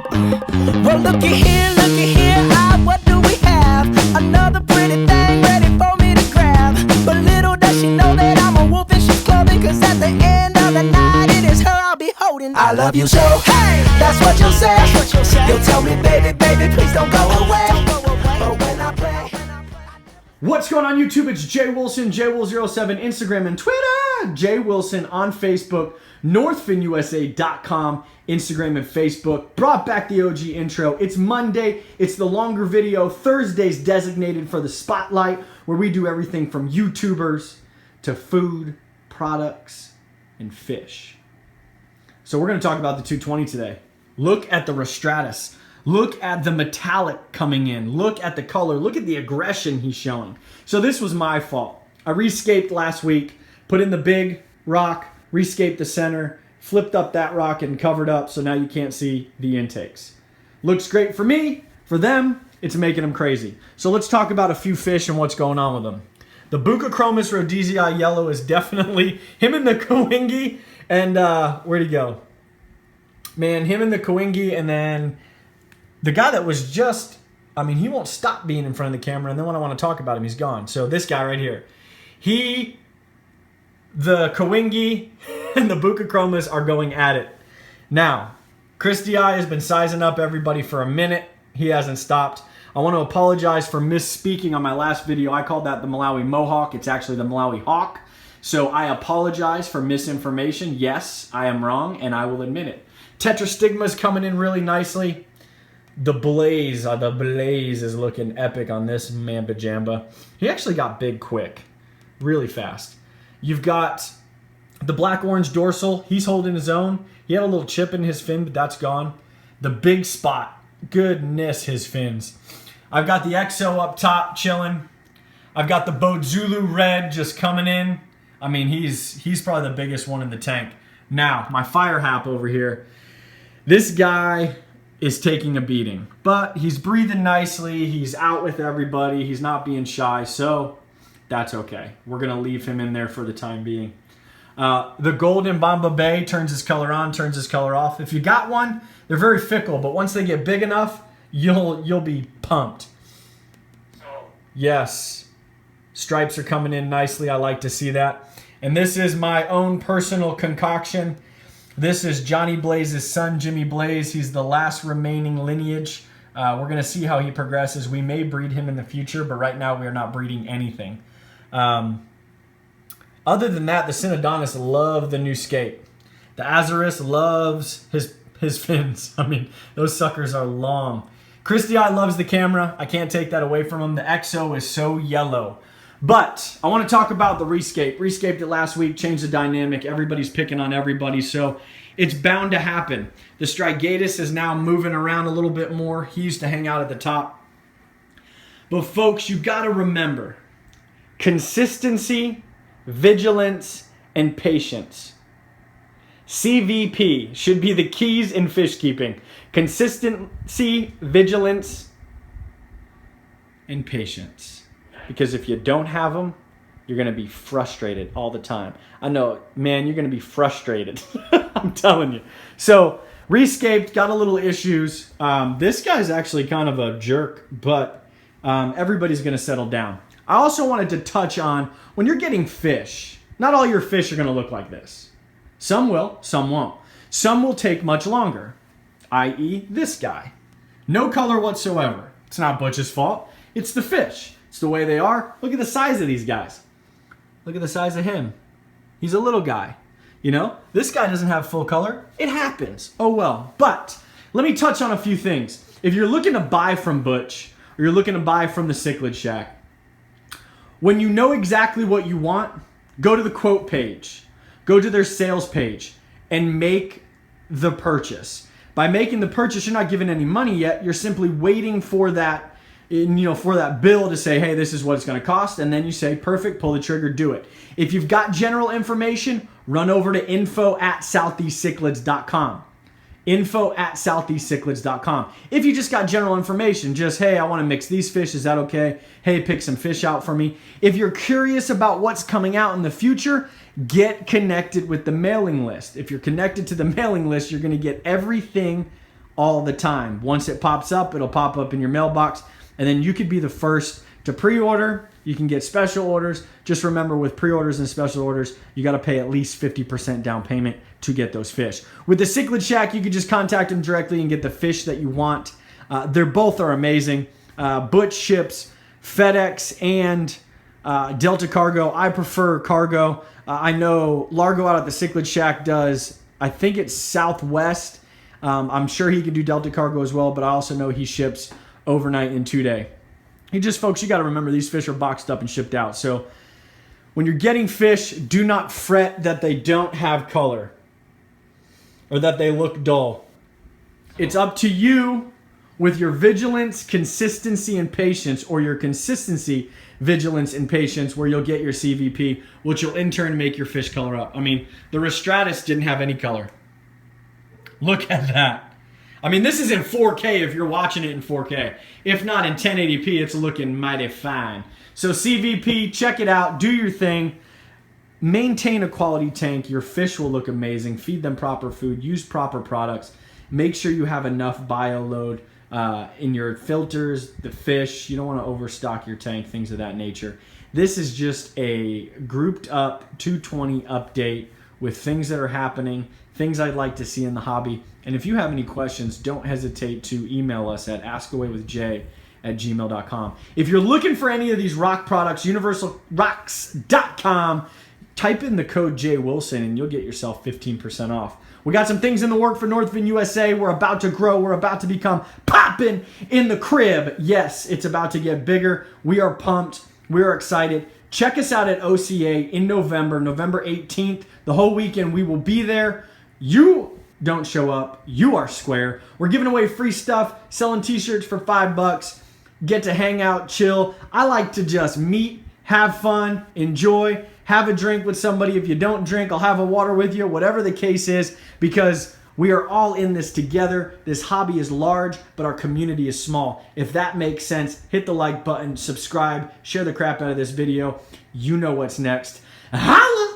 Well, looky here, ah, what do we have? Another pretty thing ready for me to grab. But little does she know that I'm a wolf in sheep's clothing. Cause at the end of the night, it is her I'll be holding. I love you so, hey, that's what you'll say. You'll tell me, baby, baby, please don't go away. But when I pray. What's going on YouTube? It's Jay Wilson, JWill07, Instagram and Twitter. Jay Wilson on Facebook, NorthfinUSA.com, Instagram and Facebook. Brought back the OG intro. It's Monday. It's the longer video. Thursday's designated for the spotlight, where we do everything from YouTubers to food, products, and fish. So we're going to talk about the 220 today. Look at the Rostratus. Look at the metallic coming in. Look at the color. Look at the aggression he's showing. So this was my fault. I rescaped last week, put in the big rock, rescaped the center, flipped up that rock and covered up, so now you can't see the intakes. Looks great for me. For them, it's making them crazy. So let's talk about a few fish and what's going on with them. The Buccochromis rhodesii yellow is definitely him and the Kawingi. And where'd he go? Man, him and the Kawingi, and then the guy that was just, I mean, he won't stop being in front of the camera, and then when I want to talk about him, he's gone. So this guy right here. The Kawingi and the Buccochromis are going at it. Now, Chris Di has been sizing up everybody for a minute. He hasn't stopped. I want to apologize for misspeaking on my last video. I called that the Malawi Mohawk. It's actually the Malawi Hawk. So I apologize for misinformation. Yes, I am wrong, and I will admit it. Tetrastigma's coming in really nicely. The Blaze is looking epic on this Mamba Jamba. He actually got big quick, really fast. You've got the black-orange dorsal. He's holding his own. He had a little chip in his fin, but that's gone. The big spot, goodness, his fins. I've got the XO up top chilling. I've got the Bodzulu red just coming in. I mean, he's probably the biggest one in the tank. Now, my fire hap over here. This guy is taking a beating, but he's breathing nicely. He's out with everybody. He's not being shy, so that's okay. We're going to leave him in there for the time being. The golden Bamba Bay turns his color on, turns his color off. If you got one, they're very fickle, but once they get big enough, you'll be pumped. Yes, stripes are coming in nicely. I like to see that. And this is my own personal concoction. This is Johnny Blaze's son, Jimmy Blaze. He's the last remaining lineage. We're going to see how he progresses. We may breed him in the future, but right now we are not breeding anything. Other than that, the Synodontis love the new scape. The Azurus loves his fins. I mean, those suckers are long. Chris Di loves the camera. I can't take that away from him. The XO is so yellow. But I want to talk about the rescape. Rescaped it last week, changed the dynamic. Everybody's picking on everybody, so it's bound to happen. The Strigatus is now moving around a little bit more. He used to hang out at the top. But folks, you got to remember, consistency, vigilance, and patience. CVP should be the keys in fish keeping. Consistency, vigilance, and patience. Because if you don't have them, you're going to be frustrated all the time. I know, man, you're going to be frustrated. I'm telling you. So, rescaped, got a little issues. This guy's actually kind of a jerk, but everybody's going to settle down. I also wanted to touch on, when you're getting fish, not all your fish are going to look like this. Some will, some won't. Some will take much longer, i.e. this guy. No color whatsoever. It's not Butch's fault. It's the fish. It's the way they are. Look at the size of these guys. Look at the size of him. He's a little guy. You know, this guy doesn't have full color. It happens. Oh well. But let me touch on a few things. If you're looking to buy from Butch, or you're looking to buy from the Cichlid Shack, when you know exactly what you want, go to the quote page. Go to their sales page and make the purchase. By making the purchase, you're not giving any money yet. You're simply waiting for that, for that bill to say, hey, this is what it's going to cost. And then you say, perfect, pull the trigger, do it. If you've got general information, run over to info@southeastcichlids.com. info@southeastcichlids.com. If you just got general information, just, hey, I want to mix these fish, is that okay? Hey, pick some fish out for me. If you're curious about what's coming out in the future, get connected with the mailing list. If you're connected to the mailing list, you're going to get everything all the time. Once it pops up, it'll pop up in your mailbox, and then you could be the first to pre-order. You can get special orders. Just remember, with pre-orders and special orders, you got to pay at least 50% down payment to get those fish. With the Cichlid Shack, you can just contact them directly and get the fish that you want. They're both are amazing. Butch ships FedEx and Delta Cargo. I prefer cargo. I know Largo out at the Cichlid Shack does, I think it's Southwest. I'm sure he can do Delta Cargo as well, but I also know he ships overnight and 2-day. Folks, you got to remember, these fish are boxed up and shipped out. So when you're getting fish, do not fret that they don't have color or that they look dull. It's up to you with your vigilance, consistency, and patience, or your consistency, vigilance, and patience, where you'll get your CVP, which will in turn make your fish color up. I mean, the Rostratus didn't have any color. Look at that. I mean, this is in 4K if you're watching it in 4K. If not in 1080p, it's looking mighty fine. So CVP, check it out. Do your thing. Maintain a quality tank. Your fish will look amazing. Feed them proper food. Use proper products. Make sure you have enough bio load in your filters, the fish. You don't want to overstock your tank, things of that nature. This is just a grouped up 220 update with things that are happening, things I'd like to see in the hobby. And if you have any questions, don't hesitate to email us at askawaywithjay@gmail.com. If you're looking for any of these rock products, universalrocks.com, type in the code Jay Wilson and you'll get yourself 15% off. We got some things in the work for Northfin USA. We're about to grow. We're about to become popping in the crib. Yes, it's about to get bigger. We are pumped. We are excited. Check us out at OCA in November 18th. The whole weekend we will be there. You don't show up, you are square. We're giving away free stuff, selling t-shirts for $5. Get to hang out, chill. I like to just meet, have fun, enjoy, have a drink with somebody. If you don't drink, I'll have a water with you, whatever the case is, because we are all in this together. This hobby is large, but our community is small. If that makes sense, hit the like button, subscribe, share the crap out of this video. You know what's next. Holla!